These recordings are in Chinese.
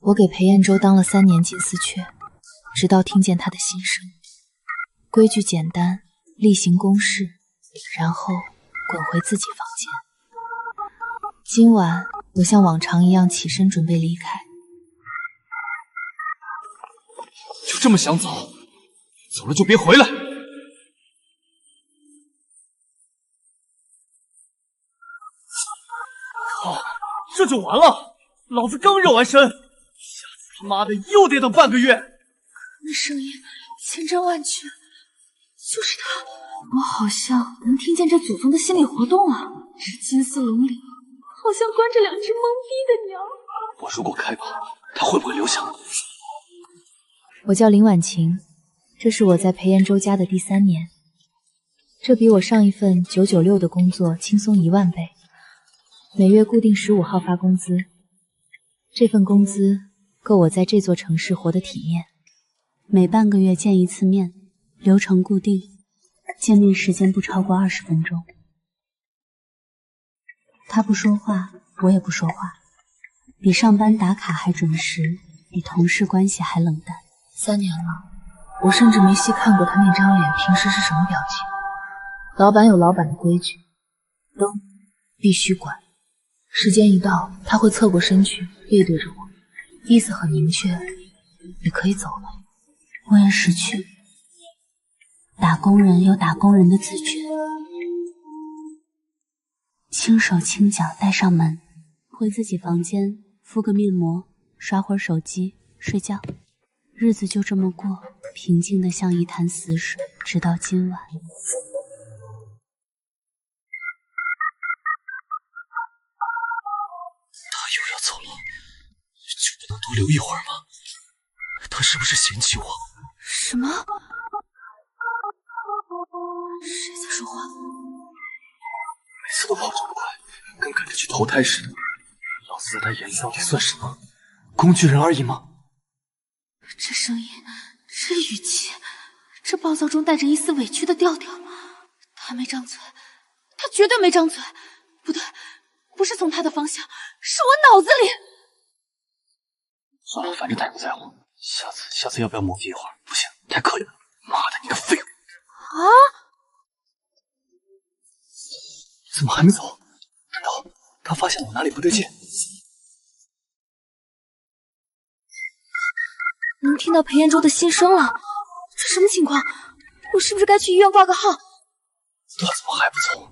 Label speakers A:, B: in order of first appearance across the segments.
A: 我给裴彦周当了3年金丝雀，直到听见他的心声。规矩简单，例行公事，然后滚回自己房间。今晚我像往常一样起身准备离开。
B: 就这么想走？走了就别回来！靠，这就完了？老子刚热完身，下次他妈的又得等半个月。
A: 那声音千真万确，就是他！我好像能听见这祖宗的心理活动啊！这金丝笼里好像关着2只懵逼的鸟。
B: 我如果开炮，他会不会留下？
A: 我叫林婉晴，这是我在裴彦周家的第3年，这比我上一份996的工作轻松10000倍，每月固定15号发工资，这份工资够我在这座城市活得体面。
C: 每半个月见1次面，流程固定，见面时间不超过20分钟。他不说话，我也不说话，比上班打卡还准时，比同事关系还冷淡。
A: 3年了，我甚至没细看过他那张脸平时是什么表情。老板有老板的规矩，灯必须关，时间一到，他会侧过身去，背对着我，意思很明确，你可以走了。
C: 我也识趣，打工人有打工人的自觉，轻手轻脚带上门，回自己房间敷个面膜，刷会儿手机，睡觉。日子就这么过，平静的像一潭死水，直到今晚。
B: 他又要走了，就不能多留一会儿吗？他是不是嫌弃我？
A: 什么？谁在说话？
B: 每次都跑这么快，跟赶着去投胎似的。老子在他眼里到底算什么？工具人而已吗？
A: 这声音，这语气，这暴躁中带着一丝委屈的调调。他没张嘴，他绝对没张嘴。不对，不是从他的方向，是我脑子里。
B: 算了，反正他也不在乎。下次要不要磨叽一会儿？不行，太膈应了。妈的，你个废物！
A: 啊！
B: 怎么还没走？难道他发现我哪里不对劲？
A: 能听到裴彦周的心声了，这什么情况？我是不是该去医院挂个号？
B: 他怎么还不走？不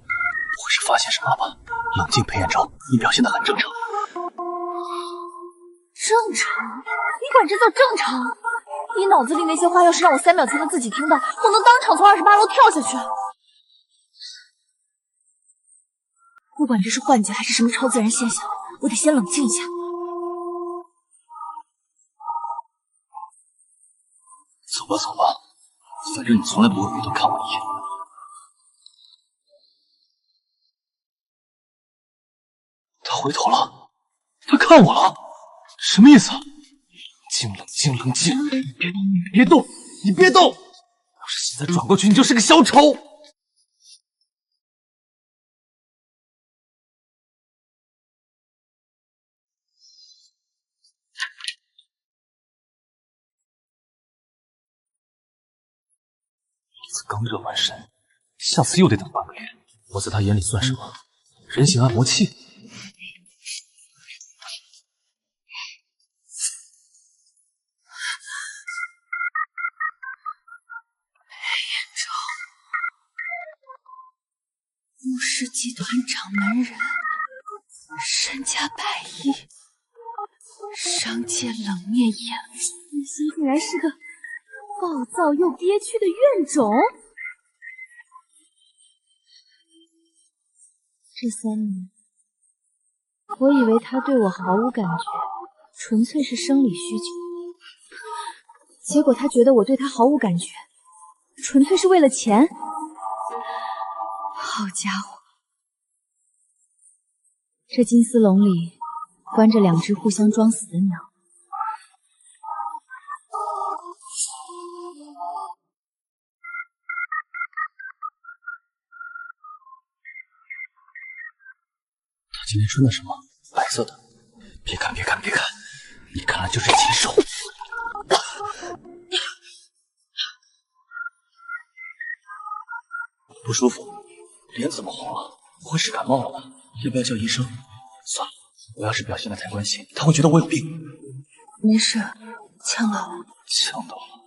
B: 会是发现什么了吧？冷静，裴彦周，你表现得很正常。
A: 正常？你管这叫正常？你脑子里那些话，要是让我3秒才能自己听到，我能当场从28楼跳下去。不管这是幻觉还是什么超自然现象，我得先冷静一下。
B: 走吧走吧，反正你从来不会回头看我一眼。他回头了，他看我了，什么意思啊？冷静冷静，你别动，你别动！要是现在转过去，你就是个小丑。刚热完身，下次又得等半个月。我在他眼里算什么？人形按摩器？
A: 穆氏集团掌门人，身家100亿，商界冷面眼，内心竟然是个暴躁又憋屈的怨种。这3年，我以为他对我毫无感觉，纯粹是生理需求。结果他觉得我对他毫无感觉，纯粹是为了钱。好家伙，这金丝笼里关着2只互相装死的鸟。
B: 他今天穿的什么？白色的。别看，你看来就是禽兽。不舒服，脸怎么红了？不会是感冒了吧？要不要叫医生？算了，我要是表现的太关心，他会觉得我有病。
A: 没事，呛到了。
B: 呛到了，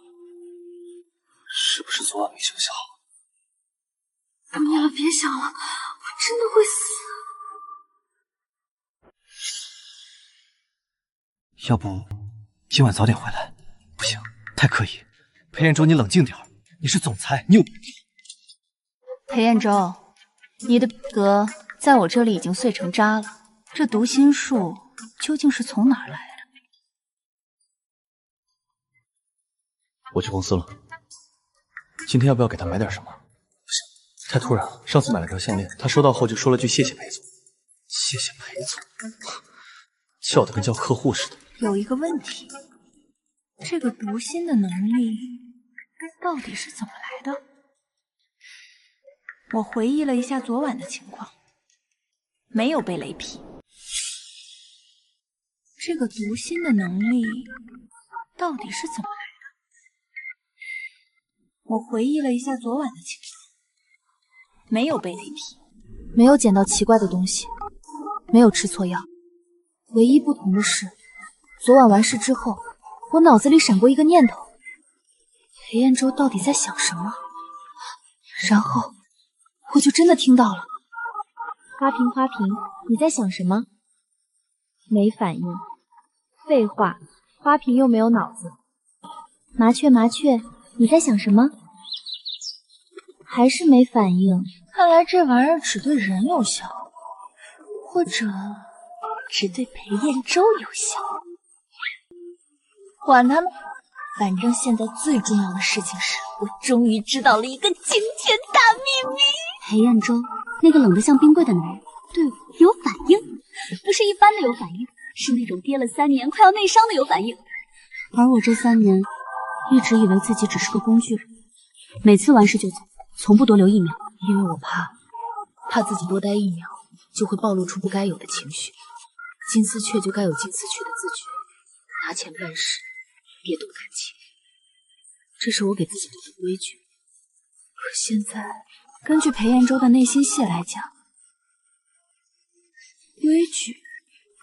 B: 是不是昨晚没休息好？
A: 不要了，别想了，我真的会死。
B: 要不今晚早点回来？不行，太刻意。裴彦周，你冷静点儿，你是总裁，你有。
A: 裴彦周，你的格在我这里已经碎成渣了，这读心术究竟是从哪儿来的？
B: 我去公司了，今天要不要给他买点什么？不行，太突然了。上次买了条项链，他收到后就说了句谢谢裴总。谢谢裴总，叫的跟叫客户似的。
A: 有一个问题，这个读心的能力到底是怎么来的？我回忆了一下昨晚的情况，没有被雷劈。这个读心的能力到底是怎么来的？我回忆了一下昨晚的情况，没有被雷劈，没有捡到奇怪的东西，没有吃错药。唯一不同的是，昨晚完事之后，我脑子里闪过一个念头：裴彦周到底在想什么？然后我就真的听到了。花瓶，花瓶，你在想什么？没反应。废话，花瓶又没有脑子。麻雀，麻雀，你在想什么？还是没反应。看来这玩意儿只对人有效，或者只对裴彦周有效。管他呢，反正现在最重要的事情是，我终于知道了一个惊天大秘密。
C: 裴彦周，那个冷得像冰柜的男人，对我有反应，不是一般的有反应，是那种憋了3年快要内伤的有反应。而我这3年一直以为自己只是个工具人，每次完事就走，从不多留1秒，
A: 因为我怕自己多待1秒就会暴露出不该有的情绪，金丝雀就该有金丝雀的自觉，拿钱办事，别动感情，这是我给自己定的规矩。可现在根据裴彦周的内心戏来讲，规矩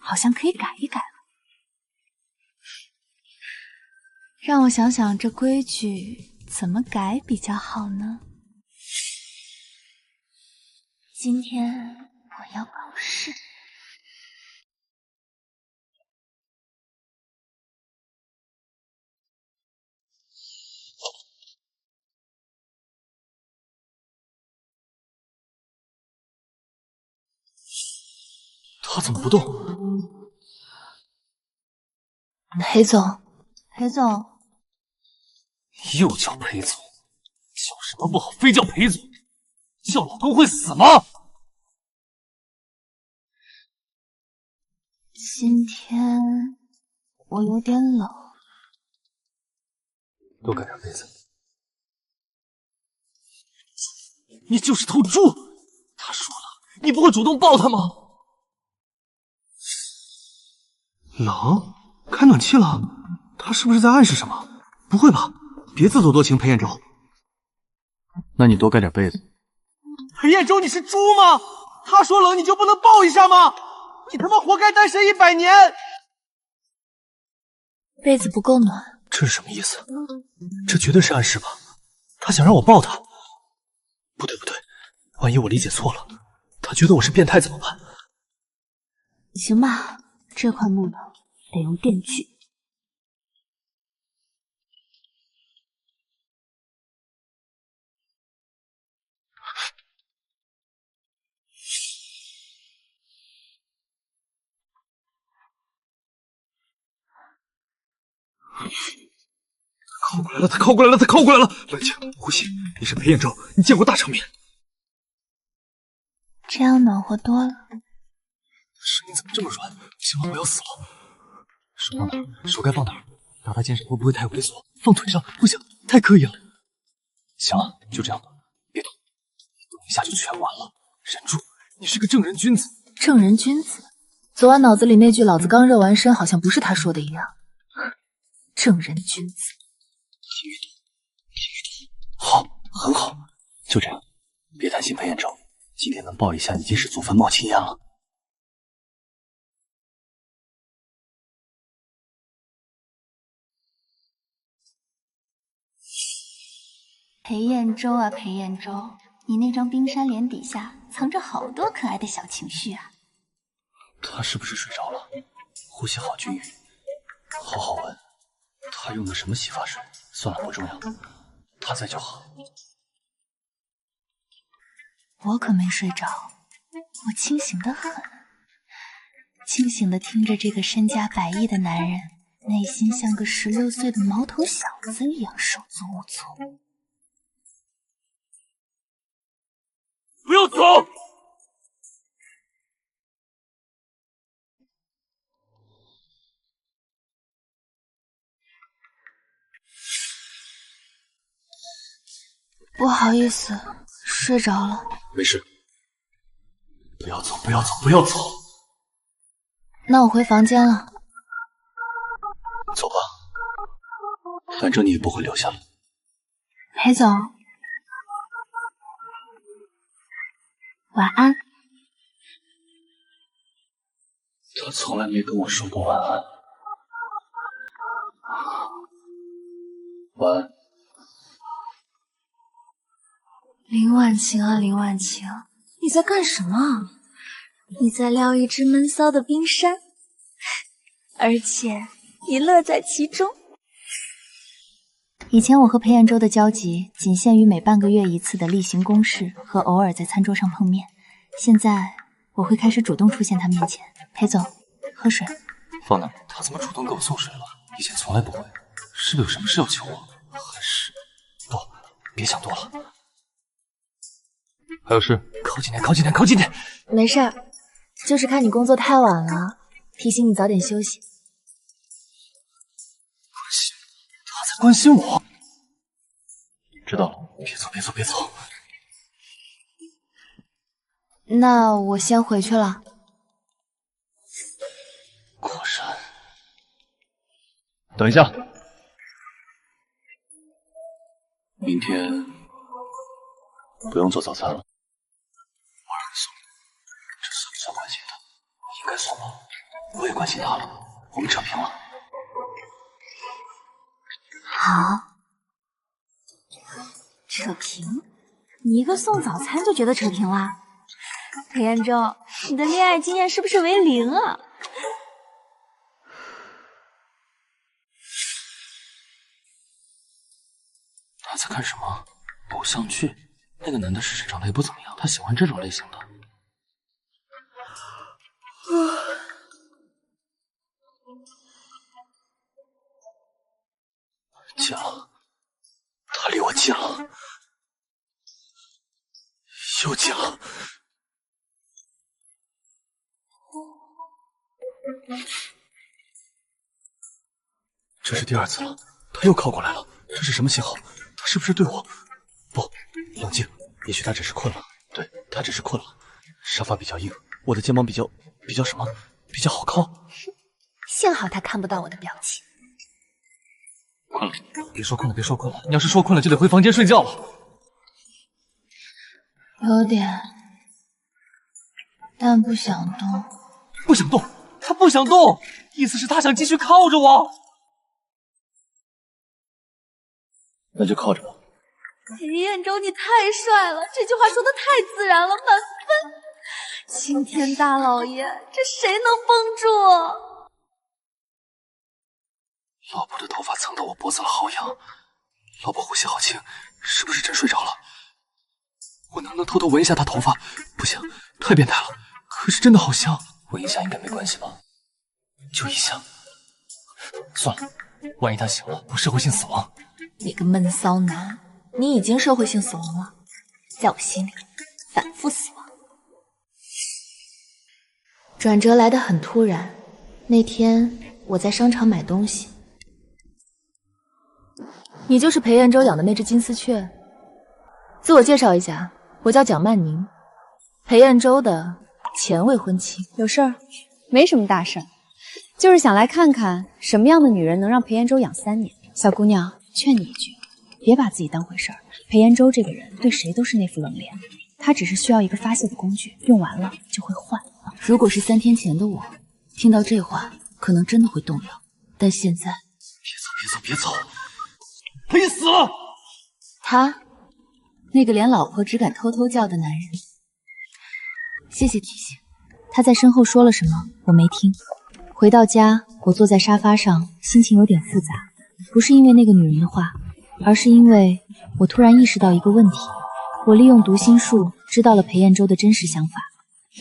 A: 好像可以改一改了。让我想想这规矩怎么改比较好呢？今天我要考试。
B: 他怎么不动？
A: 裴总，裴总，
B: 又叫裴总，叫什么不好，非叫裴总，叫老头会死吗？
A: 今天我有点冷，
B: 多盖点被子。你就是头猪！他说了，你不会主动抱他吗？冷？开暖气了？他是不是在暗示什么？不会吧？别自作多情，裴彦周。那你多盖点被子。裴彦周，你是猪吗？他说冷你就不能抱一下吗？你他妈活该单身100年！
A: 被子不够暖。
B: 这是什么意思？这绝对是暗示吧？他想让我抱他？不对不对，万一我理解错了，他觉得我是变态怎么办？
C: 行吧，这块木头得用电锯。
B: 靠过来了，他靠过来了，他靠过来了！冷静，呼吸。你是裴彦周，你见过大场面。
A: 这样暖和多了。
B: 声音怎么这么软？行了，我要死了。手放哪儿？手该放哪儿？打他肩上会不会太猥琐？放腿上不行，太刻意了。行了，就这样吧，别动，动一下就全完了。忍住，你是个正人君子。
A: 正人君子？昨晚脑子里那句“老子刚热完身”好像不是他说的一样。正人君子。
B: 好，很好，就这样，别担心裴彦州，今天能抱一下已经是祖坟冒青烟了。
C: 裴彦州啊，裴彦州，你那张冰山脸底下藏着好多可爱的小情绪啊！
B: 他是不是睡着了？呼吸好均匀，好好闻。他用的什么洗发水？算了，不重要，他在就好。
C: 我可没睡着，我清醒得很，清醒地听着这个身家100亿的男人，内心像个16岁的毛头小子一样手足无措。
B: 不要走！
C: 不好意思，睡着了。
B: 没事，不要走，不要走，不要走！
C: 那我回房间了。
B: 走吧，反正你也不会留下来。
C: 裴总，晚安。
B: 他从来没跟我说过晚安。晚安。
A: 林婉晴啊，林婉晴，你在干什么？你在撩一只闷骚的冰山，而且你乐在其中。
C: 以前我和裴彦州的交集仅限于每半个月一次的例行公事和偶尔在餐桌上碰面，现在我会开始主动出现他面前。裴总，喝水。
B: 放那儿。他怎么主动给我送水了？以前从来不会，是不是有什么事要求我？还是……不，别想多了。还有事？靠近点，靠近点，靠近点！
A: 没事儿，就是看你工作太晚了，提醒你早点休息。
B: 他在关心我。知道了，别走，别走，别走。
A: 那我先回去了。
B: 果然。等一下，明天不用做早餐了。我让你送，这算不算关心他？应该算吧。我也关心他了，我们扯平了。
A: 好，扯平？你一个送早餐就觉得扯平了？裴彦州，你的恋爱经验是不是为0啊？
B: 他在看什么？偶像剧？那个男的是长得也不怎么样，他喜欢这种类型的。近了，他离我近了，又近了。这是第2次了，他又靠过来了，这是什么信号？他是不是对我？不，冷静，也许他只是困了。对，他只是困了。沙发比较硬，我的肩膀比较什么？比较好靠。
A: 幸好他看不到我的表情。
B: 困了，别说困了，别说困了。你要是说困了，就得回房间睡觉了。
A: 有点，但不想动。
B: 不想动？他不想动，意思是他想继续靠着我。那就靠着吧。
A: 裴彦州，你太帅了，这句话说的太自然了，满分。青天大老爷，这谁能绷住？
B: 老婆的头发蹭到我脖子了，好痒。老婆呼吸好轻，是不是真睡着了？我能不能偷偷闻一下她头发？不行，太变态了。可是真的好香，闻一下应该没关系吧？就一下。算了，万一她醒了，我社会性死亡。
A: 你个闷骚男，你已经社会性死亡了，在我心里反复死亡。转折来得很突然，那天我在商场买东西。你就是裴彦州养的那只金丝雀？自我介绍一下，我叫蒋曼宁，裴彦州的前未婚妻。
D: 有事儿？没什么大事儿，
A: 就是想来看看什么样的女人能让裴延州养3年。小姑娘，劝你一句，别把自己当回事儿。裴延州这个人对谁都是那副冷脸，他只是需要一个发泄的工具，用完了就会换。
C: 如果是3天前的我，听到这话可能真的会动摇，但现在……
B: 别走！赔死了！
C: 他，那个连老婆只敢偷偷叫的男人。谢谢提醒。
A: 他在身后说了什么，我没听。回到家，我坐在沙发上，心情有点复杂，不是因为那个女人的话，而是因为我突然意识到一个问题。我利用读心术知道了裴延州的真实想法，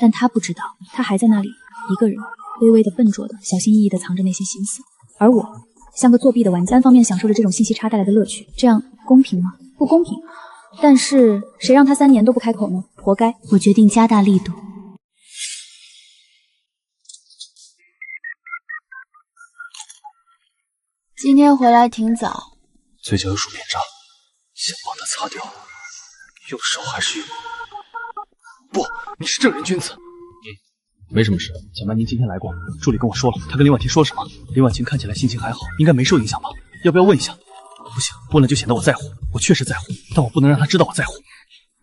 A: 但他不知道，他还在那里一个人，微微的、笨拙的、小心翼翼的藏着那些心思，而我像个作弊的玩家，单方面享受着这种信息差带来的乐趣，这样公平吗？不公平。但是谁让他3年都不开口呢？活该！
C: 我决定加大力度。今天回来挺早，
B: 嘴角有薯片渣，想帮他擦掉，用手还是用……不，你是正人君子。没什么事。蒋曼妮今天来过，助理跟我说了，她跟林婉婷说了什么。林婉婷看起来心情还好，应该没受影响吧？要不要问一下？不行，问了就显得我在乎。我确实在乎，但我不能让她知道我在乎。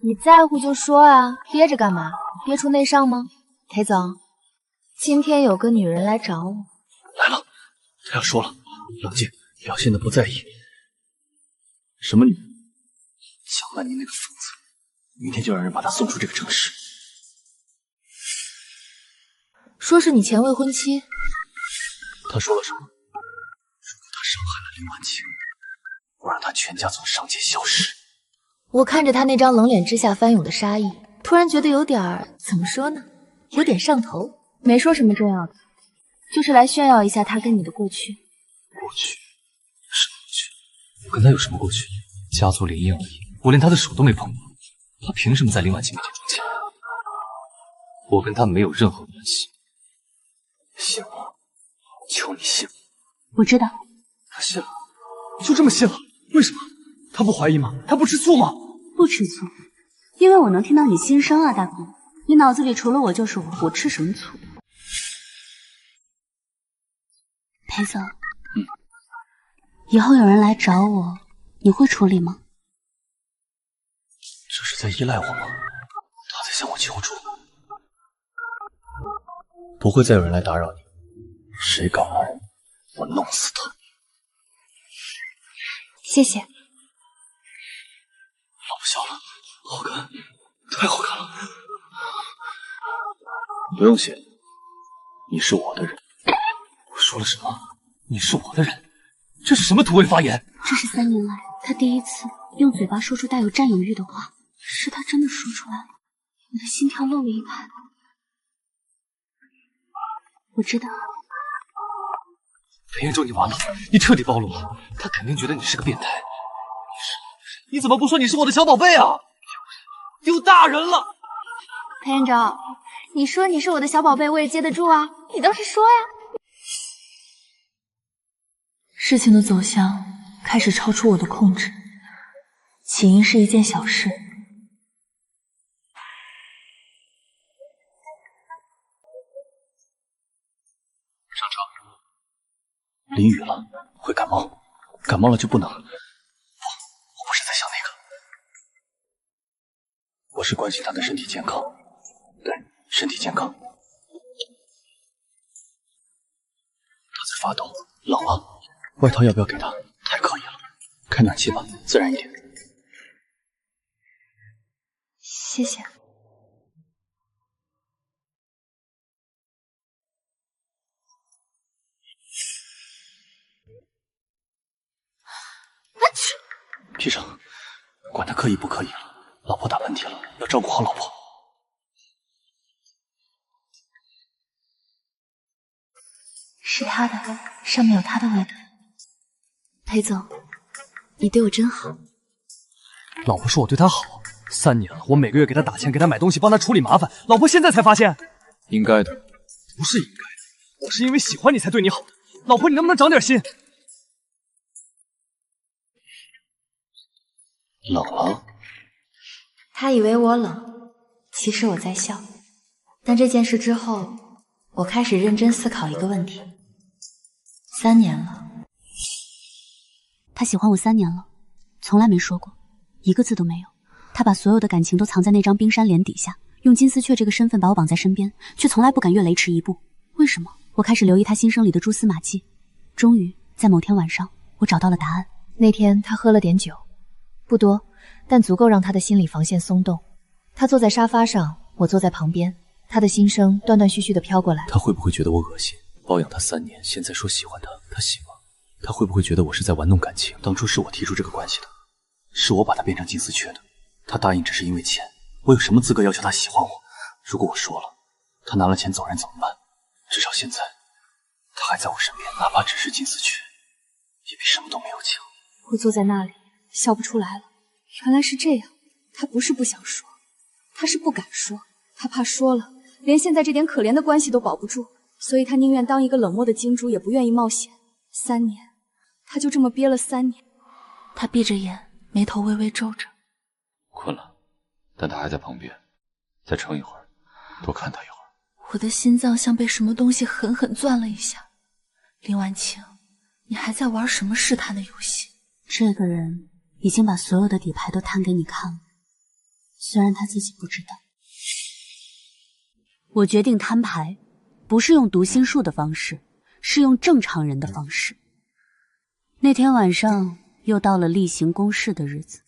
A: 你在乎就说啊，憋着干嘛？憋出内伤吗？裴总，今天有个女人来找我。
B: 来了，她要说了，冷静，表现的不在意。什么女人？蒋曼妮那个疯子，明天就让人把她送出这个城市。
A: 说是你前未婚妻。
B: 他说了什么？如果他伤害了林婉晴，我让他全家从上界消失。
A: 我看着他那张冷脸之下翻涌的杀意，突然觉得有点儿，怎么说呢？有点上头。没说什么重要的，就是来炫耀一下他跟你的过去。
B: 过去？什么过去？我跟他有什么过去？家族联姻而已，我连他的手都没碰过，他凭什么在林婉晴面前装钱？我跟他没有任何关系。信我，求你信我。
C: 我知道。
B: 他信了，就这么信了？为什么？他不怀疑吗？他不吃醋吗？
C: 不吃醋，因为我能听到你心声啊，大公。你脑子里除了我就是我吃什么醋？裴总，以后有人来找我，你会处理吗？
B: 这是在依赖我吗？他在向我求助。不会再有人来打扰你，谁敢拦，我弄死他！
A: 谢谢。
B: 老婆笑了，好看，太好看了。不用谢，你是我的人。我说了什么？你是我的人？这是什么土味发言？
C: 这是3年来他第一次用嘴巴说出带有占有欲的话，是他真的说出来了，我的心跳漏了一拍。我知道，
B: 裴延州，你完了，你彻底暴露了，他肯定觉得你是个变态。你怎么不说你是我的小宝贝啊？丢大人了！
A: 裴延州，你说你是我的小宝贝，我也接得住啊，你倒是说呀。
C: 事情的走向开始超出我的控制，起因是一件小事。
B: 上车。淋雨了，会感冒，感冒了就不能。不，我不是在想那个，我是关心他的身体健康。对，身体健康。他在发抖，冷了，外套要不要给他？太刻意了，开暖气吧，自然一点。
A: 谢谢。
B: 闭上，管他刻意不刻意了。老婆打喷嚏了，要照顾好老婆。
C: 是他的，上面有他的味道。裴总，你对我真好。
B: 老婆说我对她好，3年了，我每个月给她打钱，给她买东西，帮她处理麻烦，老婆现在才发现。应该的。不是应该的，我是因为喜欢你才对你好的。老婆，你能不能长点心？冷了？
A: 他以为我冷，其实我在笑。但这件事之后，我开始认真思考一个问题： 3年了。
C: 他喜欢我3年了，从来没说过，一个字都没有。他把所有的感情都藏在那张冰山脸底下，用金丝雀这个身份把我绑在身边，却从来不敢越雷池一步。为什么？我开始留意他心声里的蛛丝马迹。终于在某天晚上，我找到了答案。
A: 那天他喝了点酒，不多，但足够让他的心理防线松动。他坐在沙发上，我坐在旁边，他的心声断断续续地飘过来。
B: 他会不会觉得我恶心？包养他3年，现在说喜欢他，他信吗？他会不会觉得我是在玩弄感情？当初是我提出这个关系的，是我把他变成金丝雀的。他答应只是因为钱，我有什么资格要求他喜欢我？如果我说了，他拿了钱走人怎么办？至少现在，他还在我身边，哪怕只是金丝雀，也比什么都没有强。
A: 我坐在那里，笑不出来了。原来是这样，他不是不想说，他是不敢说，他怕说了，连现在这点可怜的关系都保不住，所以他宁愿当一个冷漠的金猪，也不愿意冒险。3年，他就这么憋了3年。
C: 他闭着眼，眉头微微皱着。
D: 困了，但他还在旁边，再撑一会儿，多看他一会儿。
E: 我的心脏像被什么东西狠狠攥了一下。林婉晴，你还在玩什么试探的游戏？
C: 这个人已经把所有的底牌都摊给你看了，虽然他自己不知道。我决定摊牌，不是用读心术的方式，是用正常人的方式。那天晚上又到了例行公事的日子。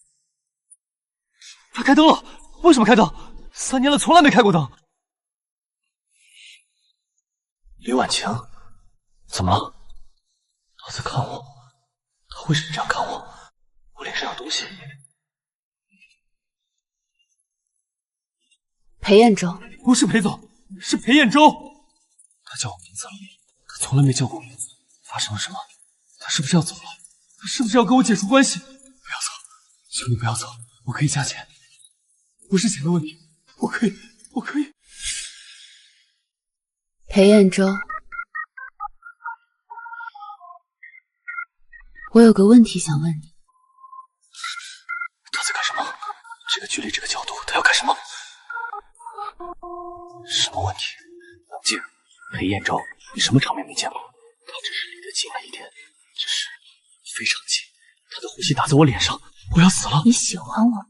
B: 他开灯了，为什么开灯？3年了，从来没开过灯。李婉晴，怎么了？他在看我，他为什么这样看我？我脸上有东西。
C: 裴彦州，
B: 不是裴总，是裴彦州。他叫我名字了，他从来没叫过我名字。发生了什么？他是不是要走了？他是不是要跟我解除关系？不要走，求你不要走，我可以加钱，不是钱的问题，我可以。
C: 裴彦州，我有个问题想问你。
B: 他在干什么？这个距离，这个角度，他要干什么？什么问题？冷静，裴彦州，你什么场面没见过？他只是离得近了一点，只是非常近。他的呼吸打在我脸上，我要死了。
E: 你喜欢我吗？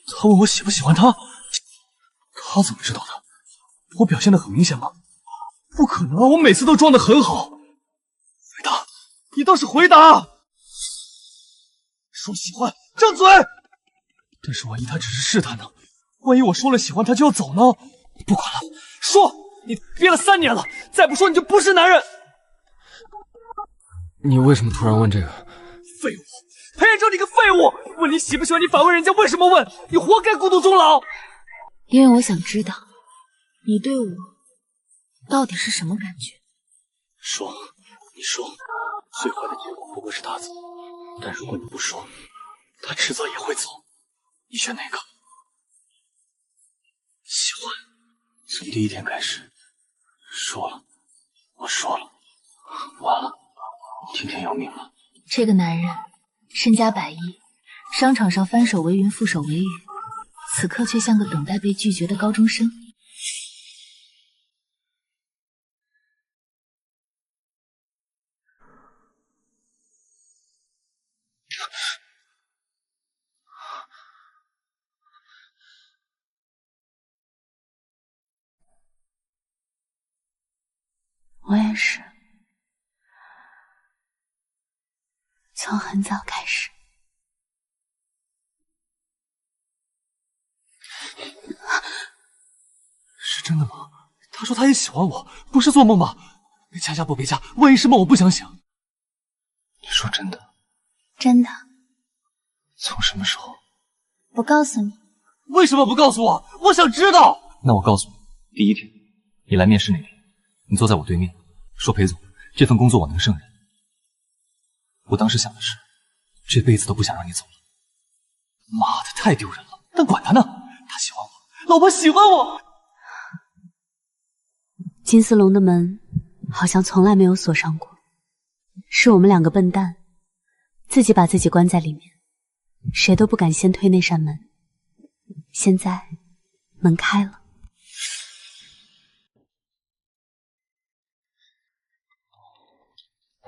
B: 他问我喜不喜欢他，他怎么知道的？我表现得很明显吗？不可能啊，我每次都装得很好。回答，你倒是回答！说喜欢，张嘴！但是万一他只是试探呢？万一我说了喜欢他就要走呢？不管了，说！你憋了3年了，再不说你就不是男人。
D: 你为什么突然问这个？
B: 废物！裴彦州，你个废物！问你喜不喜欢，你反问人家为什么问？你活该孤独终老！
E: 因为我想知道，你对我到底是什么感觉？
B: 说，你说，最坏的结果不过是他走，但如果你不说，他迟早也会走。你选哪个？喜欢，从第一天开始。说了，我说了，完了，听天由命了。
E: 这个男人身家100亿，商场上翻手为云，覆手为雨，此刻却像个等待被拒绝的高中生。
C: 我也是，从很早开始。
B: 是真的吗？他说他也喜欢我，不是做梦吧？别加不别加，万一是梦，我不想醒。你说真的？
E: 真的。
B: 从什么时候？
E: 不告诉你。
B: 为什么不告诉我？我想知道。那我告诉你，第一天你来面试那天，你坐在我对面，说裴总，这份工作我能胜任。我当时想的是，这辈子都不想让你走了。妈的，太丢人了！但管他呢，他喜欢我，老婆喜欢我。
C: 金丝龙的门好像从来没有锁上过，是我们2个笨蛋自己把自己关在里面，谁都不敢先推那扇门。现在门开了。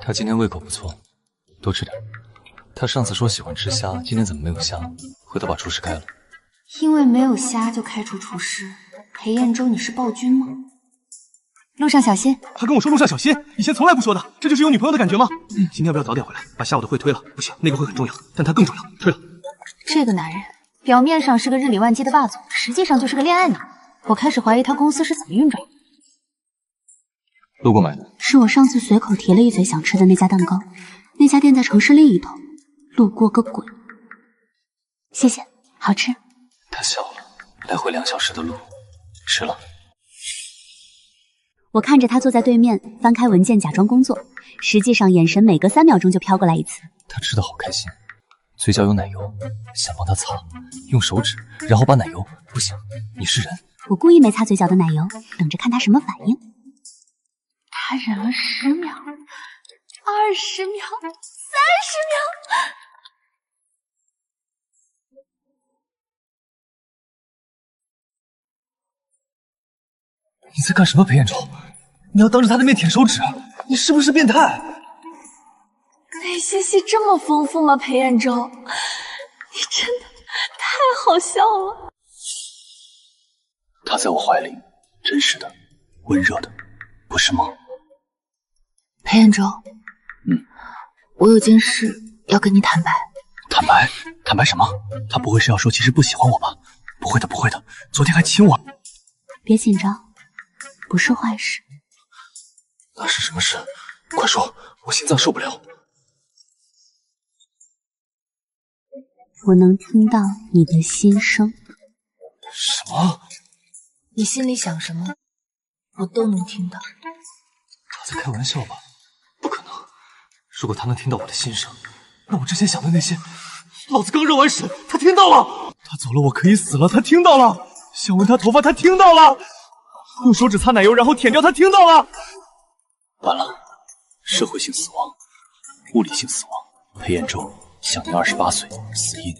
B: 他今天胃口不错，多吃点。他上次说喜欢吃虾，今天怎么没有虾？回头把厨师开了。
E: 因为没有虾就开除厨师，裴彦周，你是暴君吗？路上小心！
F: 还跟我说路上小心，以前从来不说的，这就是有女朋友的感觉吗？今天要不要早点回来，把下午的会推了？不行，那个会很重要，但它更重要，推了。
E: 这个男人表面上是个日理万机的霸总，实际上就是个恋爱脑。我开始怀疑他公司是怎么运转的。
B: 路过买的，
C: 是我上次随口提了一嘴想吃的那家蛋糕，那家店在城市另一头，路过个鬼。谢谢，好吃。
B: 他笑了，来回2小时的路，吃了。
C: 我看着他坐在对面，翻开文件假装工作，实际上眼神每隔3秒钟就飘过来一次。
B: 他吃的好开心，嘴角有奶油，想帮他擦，用手指，然后把奶油，不行，你是人。
C: 我故意没擦嘴角的奶油，等着看他什么反应。
E: 他忍了10秒、20秒、30秒。
B: 你在干什么，裴彦周？你要当着他的面舔手指，你是不是变态？
E: 内心戏这么丰富吗，裴彦周？你真的太好笑了。
B: 他在我怀里，真实的，温热的，不是梦。
E: 裴彦周，我有件事要跟你坦白。
B: 坦白？坦白什么？他不会是要说其实不喜欢我吧？不会的，不会的，昨天还亲我。
C: 别紧张，不是坏事。
B: 那是什么事？快说，我心脏受不了。
C: 我能听到你的心声。
B: 什么？
E: 你心里想什么，我都能听到。
B: 他在开玩笑吧？不可能！如果他能听到我的心声，那我之前想的那些，老子刚热完屎，他听到了。他走了，我可以死了，他听到了。想闻他头发，他听到了。用手指擦奶油，然后舔掉，他听到了。完了，社会性死亡，物理性死亡。裴彦周，享年28岁，死因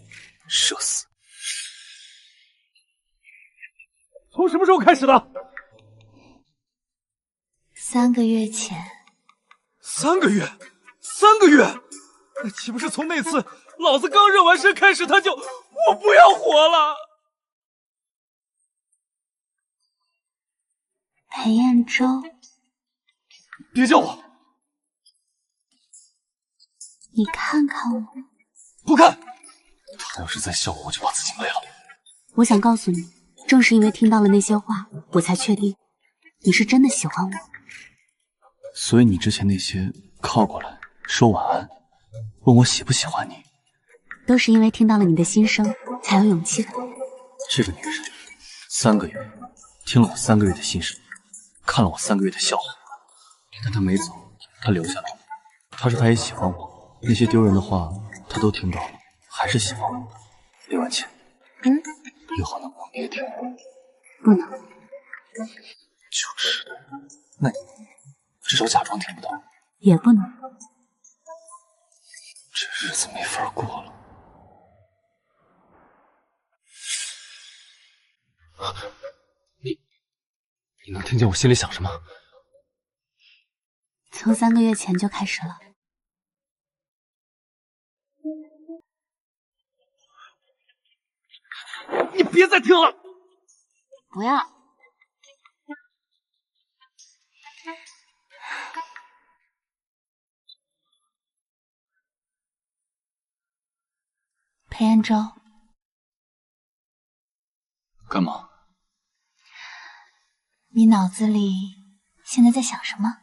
B: 社死。从什么时候开始的
E: ？3个月前。
F: 3个月？3个月？那岂不是从那次老子刚热完身开始，他就我不要活了？
C: 裴彦周，
F: 别叫我！
C: 你看看我。
B: 不看！他要是再笑我，我就把自己没了。
C: 我想告诉你，正是因为听到了那些话，我才确定你是真的喜欢我。
B: 所以你之前那些靠过来说晚安，问我喜不喜欢你，
C: 都是因为听到了你的心声，才有勇气的。
B: 这个女人3个月听了我3个月的心声，看了我3个月的笑话，但她没走，她留下来了。她说她也喜欢我，那些丢人的话她都听到了，还是喜欢我。李婉晴，以后能不能别听？
C: 不能。
B: 就是的，那你至少假装听不到。
C: 也不能。
B: 这日子没法过了。你能听见我心里想什么？
C: 从3个月前就开始了。
F: 你别再听了！
E: 不要。裴彦周，
B: 干嘛？
E: 你脑子里现在在想什么？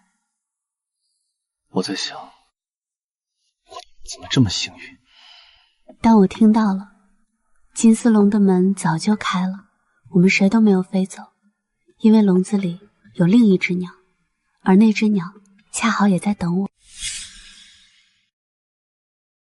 B: 我在想，我怎么这么幸运？
C: 当我听到了，金丝笼的门早就开了，我们谁都没有飞走，因为笼子里有另一只鸟，而那只鸟恰好也在等我。